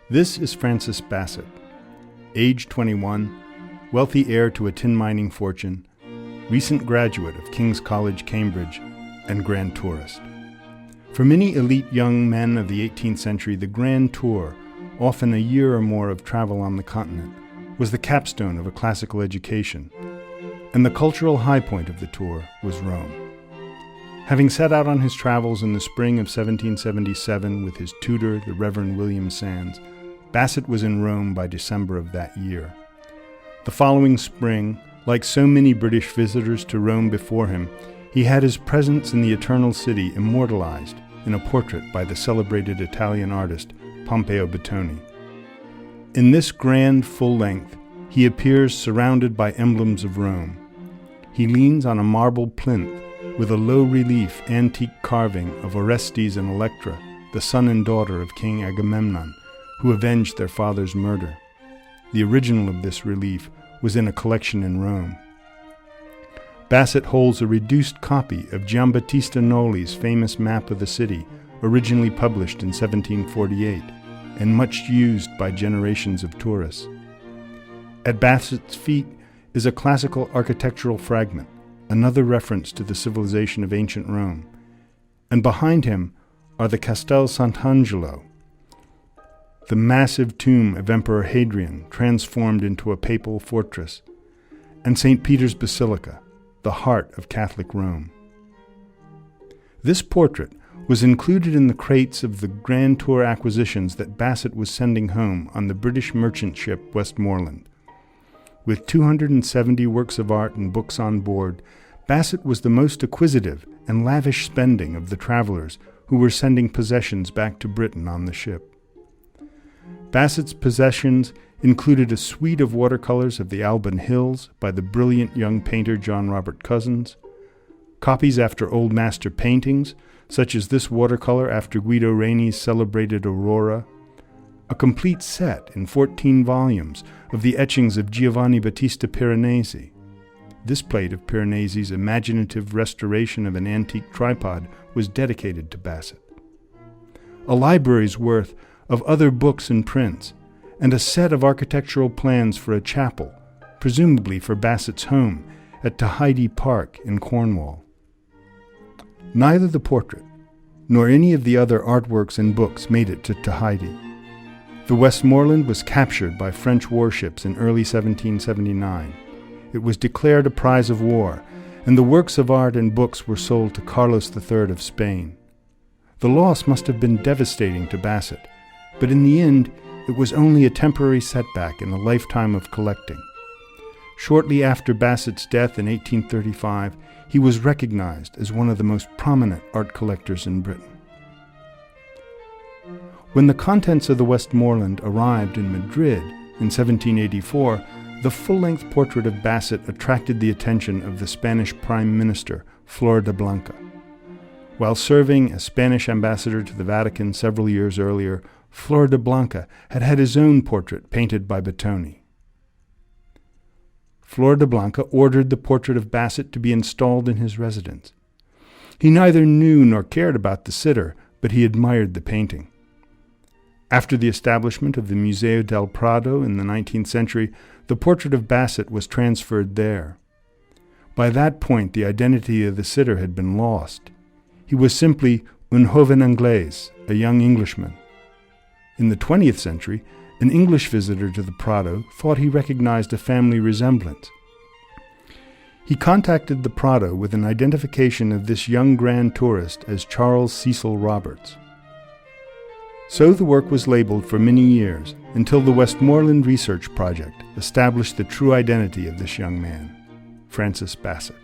This is Francis Bassett, age 21, wealthy heir to a tin mining fortune, recent graduate of King's College, Cambridge, and grand tourist. For many elite young men of the 18th century, the Grand Tour, often a year or more of travel on the continent, was the capstone of a classical education, and the cultural high point of the tour was Rome. Having set out on his travels in the spring of 1777 with his tutor, the Reverend William Sands, Bassett was in Rome by December of that year. The following spring, like so many British visitors to Rome before him, he had his presence in the Eternal City immortalized in a portrait by the celebrated Italian artist Pompeo Batoni. In this grand full length, he appears surrounded by emblems of Rome. He leans on a marble plinth with a low-relief antique carving of Orestes and Electra, the son and daughter of King Agamemnon, who avenged their father's murder. The original of this relief was in a collection in Rome. Bassett holds a reduced copy of Giambattista Noli's famous map of the city, originally published in 1748, and much used by generations of tourists. At Bassett's feet is a classical architectural fragment, another reference to the civilization of ancient Rome, and behind him are the Castel Sant'Angelo, the massive tomb of Emperor Hadrian transformed into a papal fortress, and St. Peter's Basilica, the heart of Catholic Rome. This portrait was included in the crates of the Grand Tour acquisitions that Bassett was sending home on the British merchant ship Westmorland. With 270 works of art and books on board, Bassett was the most acquisitive and lavish spending of the travelers who were sending possessions back to Britain on the ship. Bassett's possessions included a suite of watercolors of the Alban Hills by the brilliant young painter John Robert Cousins, copies after old master paintings, such as this watercolor after Guido Reni's celebrated Aurora, a complete set in 14 volumes of the etchings of Giovanni Battista Piranesi. This plate of Piranesi's imaginative restoration of an antique tripod was dedicated to Bassett. A library's worth of other books and prints, and a set of architectural plans for a chapel, presumably for Bassett's home at Tahiti Park in Cornwall. Neither the portrait nor any of the other artworks and books made it to Tahiti. The Westmorland was captured by French warships in early 1779. It was declared a prize of war, and the works of art and books were sold to Carlos III of Spain. The loss must have been devastating to Bassett, but in the end, it was only a temporary setback in a lifetime of collecting. Shortly after Bassett's death in 1835, he was recognized as one of the most prominent art collectors in Britain. When the contents of the Westmorland arrived in Madrid in 1784, the full-length portrait of Bassett attracted the attention of the Spanish Prime Minister, Floridablanca. While serving as Spanish ambassador to the Vatican several years earlier, Floridablanca had had his own portrait painted by Batoni. Floridablanca ordered the portrait of Bassett to be installed in his residence. He neither knew nor cared about the sitter, but he admired the painting. After the establishment of the Museo del Prado in the 19th century, the portrait of Bassett was transferred there. By that point, the identity of the sitter had been lost. He was simply un joven Inglés, a young Englishman. In the 20th century, an English visitor to the Prado thought he recognized a family resemblance. He contacted the Prado with an identification of this young grand tourist as Charles Cecil Roberts. So the work was labeled for many years until the Westmorland Research Project established the true identity of this young man, Francis Bassett.